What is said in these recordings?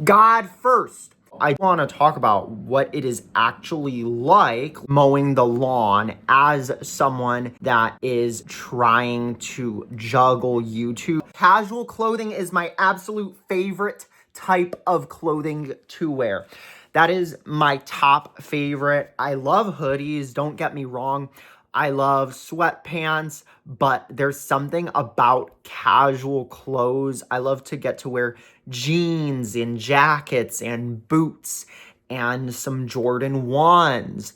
God first. I want to talk about what it is actually like mowing the lawn as someone that is trying to juggle YouTube. Casual clothing is my absolute favorite type of clothing to wear. That is my top favorite. I love hoodies, don't get me wrong. I love sweatpants, but there's something about casual clothes. I love to get to wear jeans and jackets and boots and some Jordan 1s.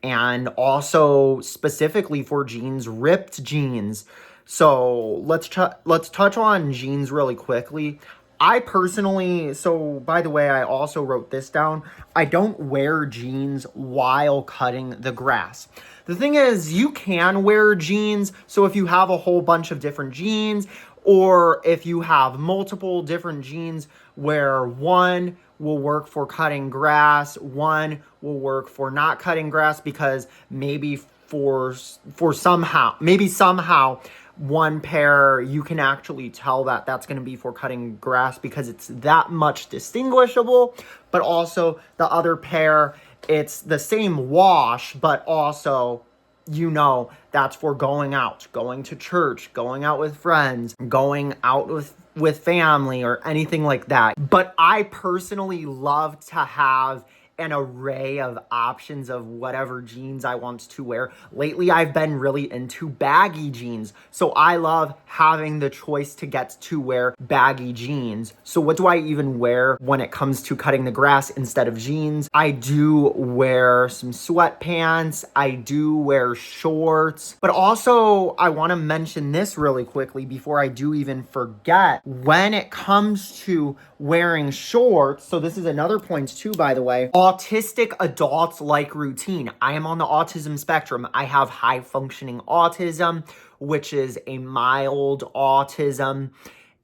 And also specifically for jeans, ripped jeans. So let's touch on jeans really quickly. I personally, so by the way, I also wrote this down. I don't wear jeans while cutting the grass. The thing is, you can wear jeans. So if you have a whole bunch of different jeans, or if you have multiple different jeans where one will work for cutting grass, one will work for not cutting grass, because maybe somehow one pair you can actually tell that that's going to be for cutting grass because it's that much distinguishable, but also the other pair, it's the same wash, but also that's for going out, going to church, going out with friends, going out with family, or anything like that. But I personally love to have an array of options of whatever jeans I want to wear. Lately, I've been really into baggy jeans. So I love having the choice to get to wear baggy jeans. So what do I even wear when it comes to cutting the grass instead of jeans? I do wear some sweatpants. I do wear shorts. But also, I want to mention this really quickly before I do even forget. When it comes to wearing shorts, so this is another point too, by the way, autistic adults like routine. I am on the autism spectrum. I have high functioning autism, which is a mild autism,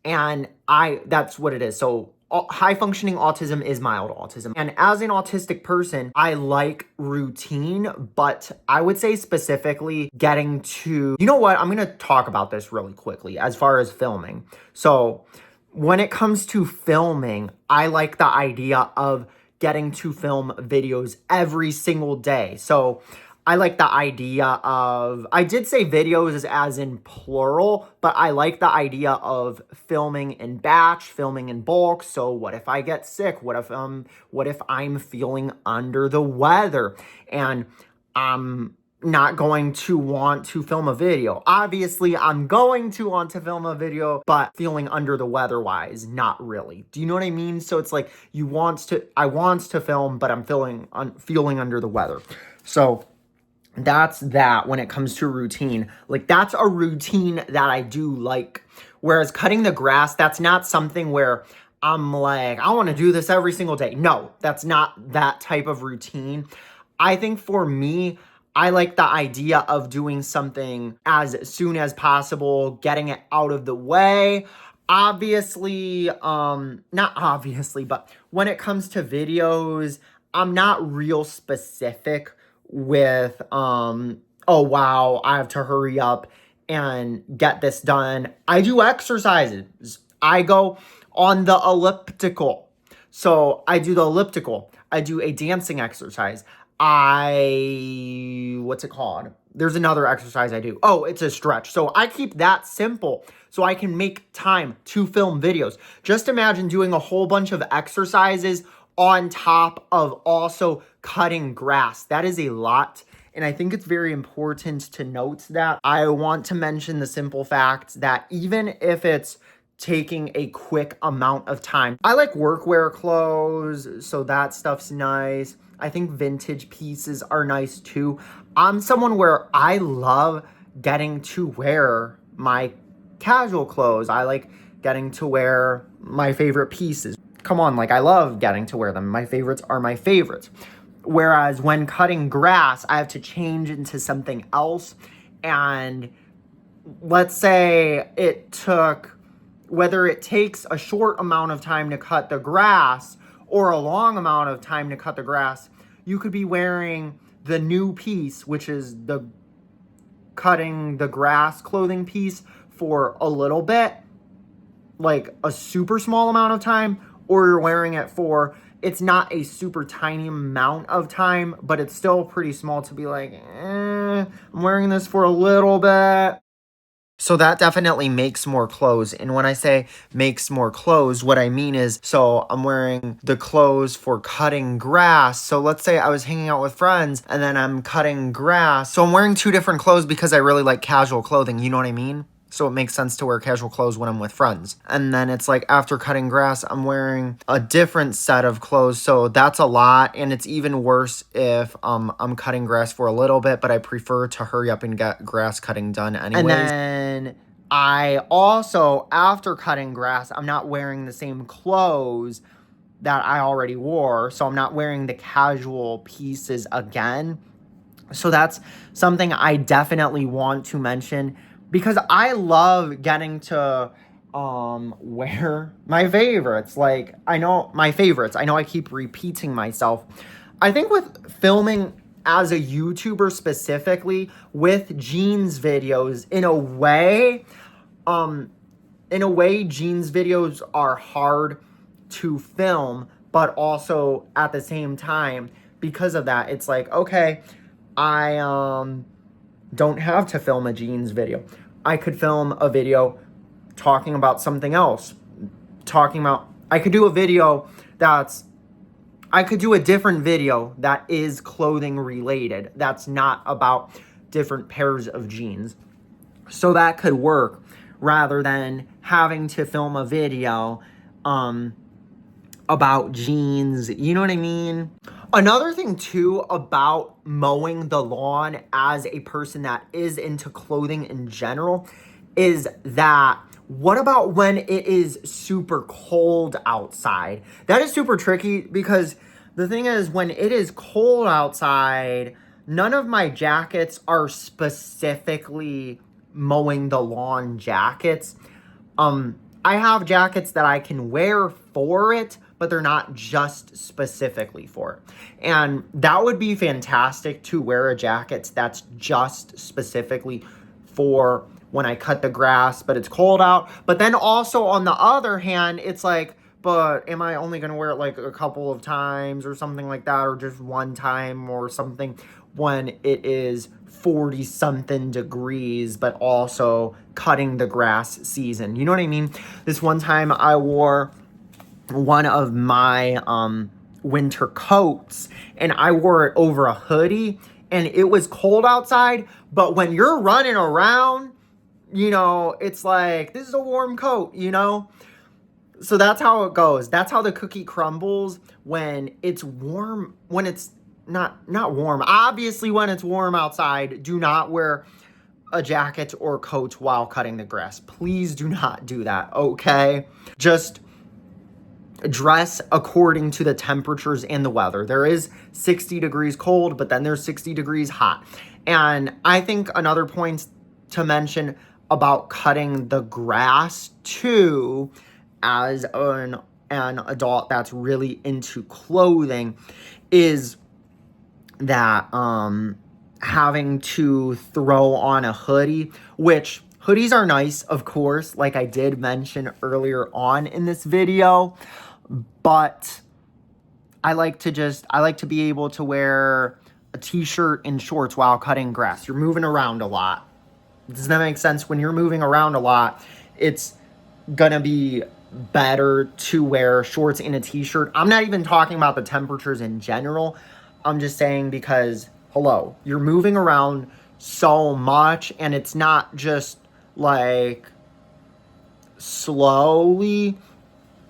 and that's what it is. So high functioning autism is mild autism. And as an autistic person, I like routine, but I would say specifically getting to, you know what? I'm going to talk about this really quickly as far as filming. So when it comes to filming, I like the idea of getting to film videos every single day. So I like the idea of, I did say videos as in plural, but I like the idea of filming in batch, filming in bulk. So what if I get sick? What if I'm feeling under the weather and I'm not going to want to film a video? Obviously, I'm going to want to film a video, but feeling under the weather wise, not really. Do you know what I mean? So it's like I want to film, but I'm feeling under the weather. So that's that when it comes to routine. Like, that's a routine that I do like. Whereas cutting the grass, that's not something where I'm like, I want to do this every single day. No, that's not that type of routine. I think for me, I like the idea of doing something as soon as possible, getting it out of the way. Obviously, not obviously, but when it comes to videos, I'm not real specific with, oh wow, I have to hurry up and get this done. I do exercises. I go on the elliptical. So I do the elliptical. I do a dancing exercise. What's it called? There's another exercise I do. Oh, it's a stretch. So I keep that simple so I can make time to film videos. Just imagine doing a whole bunch of exercises on top of also cutting grass. That is a lot. And I think it's very important to note that. I want to mention the simple fact that even if it's taking a quick amount of time, I like workwear clothes, so that stuff's nice. I think vintage pieces are nice too. I'm someone where I love getting to wear my casual clothes. I like getting to wear my favorite pieces. Come on, like, I love getting to wear them. My favorites are my favorites. Whereas when cutting grass, I have to change into something else. And let's say whether it takes a short amount of time to cut the grass or a long amount of time to cut the grass, you could be wearing the new piece, which is the cutting the grass clothing piece, for a little bit, like a super small amount of time, or you're wearing it for, it's not a super tiny amount of time, but it's still pretty small to be like, I'm wearing this for a little bit. So that definitely makes more clothes. And when I say makes more clothes, what I mean is, so I'm wearing the clothes for cutting grass. So let's say I was hanging out with friends and then I'm cutting grass. So I'm wearing two different clothes because I really like casual clothing. You know what I mean? So it makes sense to wear casual clothes when I'm with friends. And then it's like after cutting grass, I'm wearing a different set of clothes. So that's a lot. And it's even worse if I'm cutting grass for a little bit, but I prefer to hurry up and get grass cutting done anyways. And then I also, after cutting grass, I'm not wearing the same clothes that I already wore. So I'm not wearing the casual pieces again. So that's something I definitely want to mention, because I love getting to wear my favorites. Like, I know my favorites. I know I keep repeating myself. I think with filming as a YouTuber specifically with jeans videos, in a way, jeans videos are hard to film, but also at the same time, because of that, it's like, okay, I don't have to film a jeans video. I could film a video talking about something else. I could do a different video that is clothing related. That's not about different pairs of jeans. So that could work rather than having to film a video about jeans. You know what I mean? Another thing too about mowing the lawn as a person that is into clothing in general is that, what about when it is super cold outside? That is super tricky, because the thing is, when it is cold outside, none of my jackets are specifically mowing the lawn jackets. I have jackets that I can wear for it, but they're not just specifically for it. And that would be fantastic, to wear a jacket that's just specifically for when I cut the grass, but it's cold out. But then also on the other hand, it's like, but am I only going to wear it like a couple of times or something like that, or just one time or something, when it is 40 something degrees, but also cutting the grass season? You know what I mean? This one time I wore one of my winter coats, and I wore it over a hoodie, and it was cold outside, but when you're running around, you know, it's like, this is a warm coat, you know? So that's how it goes. That's how the cookie crumbles when it's warm, when it's not warm. Obviously, when it's warm outside, do not wear a jacket or coat while cutting the grass. Please do not do that, okay? Just dress according to the temperatures and the weather. There is 60 degrees cold, but then there's 60 degrees hot. And I think another point to mention about cutting the grass too, as an adult that's really into clothing, is that having to throw on a hoodie, which hoodies are nice, of course, like I did mention earlier on in this video, but I like to be able to wear a t-shirt and shorts while cutting grass. You're moving around a lot. Does that make sense? When you're moving around a lot, it's gonna be better to wear shorts and a t-shirt. I'm not even talking about the temperatures in general. I'm just saying because, hello, you're moving around so much, and it's not just like slowly.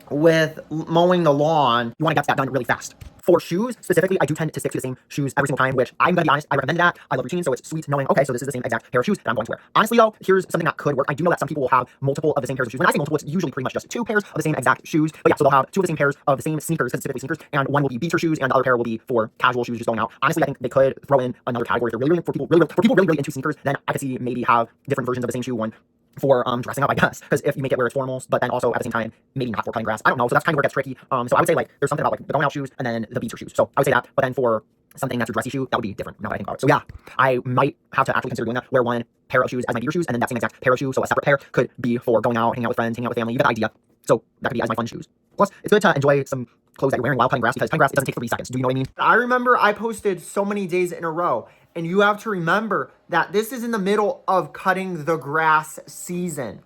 With mowing the lawn, you want to get that done really fast. For shoes, specifically, I do tend to stick to the same shoes every single time, which I'm going to be honest, I recommend that. I love routine, so it's sweet knowing, okay, so this is the same exact pair of shoes that I'm going to wear. Honestly, though, here's something that could work. I do know that some people will have multiple of the same pairs of shoes. When I say multiple, it's usually pretty much just two pairs of the same exact shoes. But yeah, so they'll have two of the same pairs of the same sneakers, specifically sneakers, and one will be beacher shoes, and the other pair will be for casual shoes just going out. Honestly, I think they could throw in another category if they're really, for people really into sneakers. Then I could see maybe have different versions of the same shoe, one for dressing up, I guess, because if you make it where it's formals, but then also at the same time maybe not for cutting grass, I don't know. So that's kind of where it gets tricky. So I would say, like, there's something about like the going out shoes and then the beater shoes. So I would say that, but then for something that's a dressy shoe, that would be different now that I think about it. So yeah, I might have to actually consider doing that, wear one pair of shoes as my beater shoes, and then that same exact pair of shoes, so a separate pair, could be for going out, hanging out with friends, hanging out with family. You get the idea. So that could be as my fun shoes. Plus, it's good to enjoy some clothes that you're wearing while cutting grass because cutting grass, it doesn't take 3 seconds. Do you know what I mean? I remember I posted so many days in a row, and you have to remember that this is in the middle of cutting the grass season.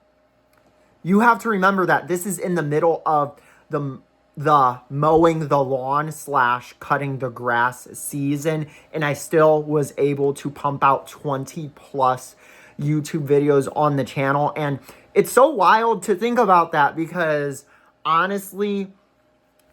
You have to remember that this is in the middle of the mowing the lawn / cutting the grass season, and I still was able to pump out 20 plus YouTube videos on the channel. And it's so wild to think about that because honestly,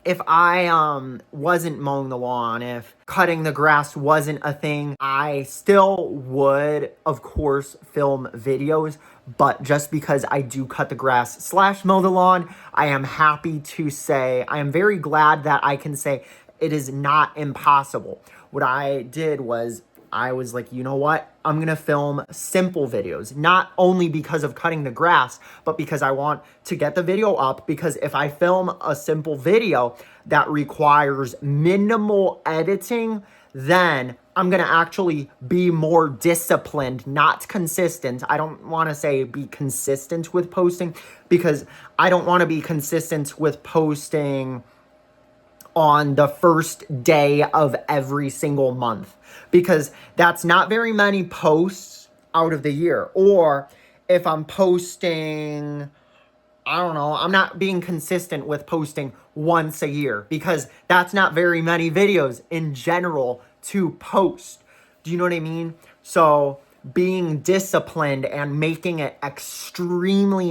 if I wasn't mowing the lawn, if cutting the grass wasn't a thing, I still would, of course, film videos. But just because I do cut the grass / mow the lawn, I am happy to say, I am very glad that I can say it is not impossible. What I did was I was like, you know what? I'm going to film simple videos, not only because of cutting the grass, but because I want to get the video up. Because if I film a simple video that requires minimal editing, then I'm going to actually be more disciplined, not consistent. I don't want to say be consistent with posting because I don't want to be consistent with posting on the first day of every single month because that's not very many posts out of the year. Or if I'm posting, I don't know, I'm not being consistent with posting once a year because that's not very many videos in general to post. Do you know what I mean? So being disciplined and making it extremely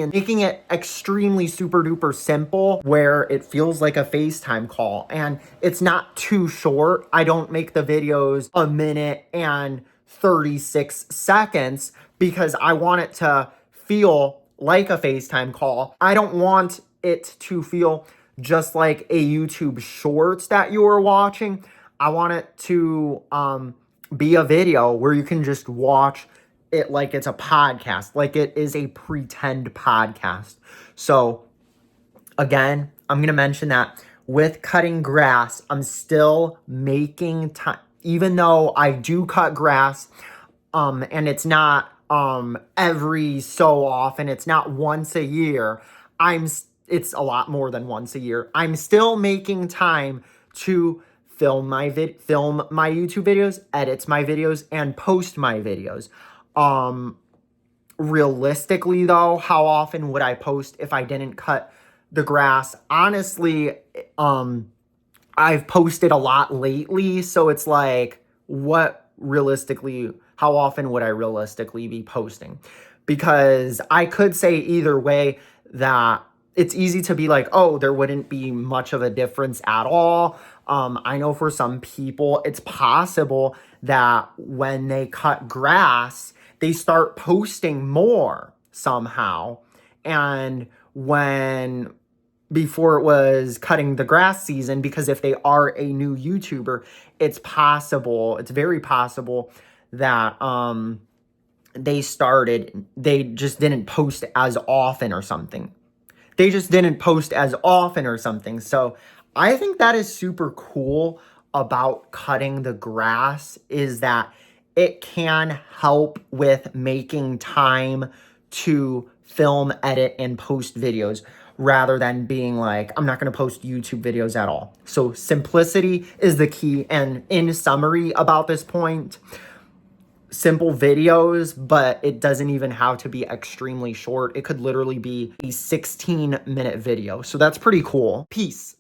super duper simple where it feels like a FaceTime call and it's not too short. I don't make the videos 1 minute and 36 seconds because I want it to feel like a FaceTime call. I don't want it to feel just like a YouTube shorts that you are watching. I want it to be a video where you can just watch it like it's a podcast, like it is a pretend podcast. So again, I'm going to mention that with cutting grass, I'm still making time, even though I do cut grass, and it's not every so often, it's not once a year. It's a lot more than once a year. I'm still making time to film my YouTube videos, edit my videos, and post my videos. Realistically though, how often would I post if I didn't cut the grass? Honestly, I've posted a lot lately, so it's like, how often would I realistically be posting? Because I could say either way that it's easy to be like, oh, there wouldn't be much of a difference at all. I know for some people, it's possible that when they cut grass, they start posting more somehow. And before it was cutting the grass season, because if they are a new YouTuber, it's very possible that they just didn't post as often or something. So I think that is super cool about cutting the grass, is that it can help with making time to film, edit, and post videos rather than being like, I'm not going to post YouTube videos at all. So simplicity is the key. And in summary about this point, simple videos, but it doesn't even have to be extremely short. It could literally be a 16-minute video. So that's pretty cool. Peace.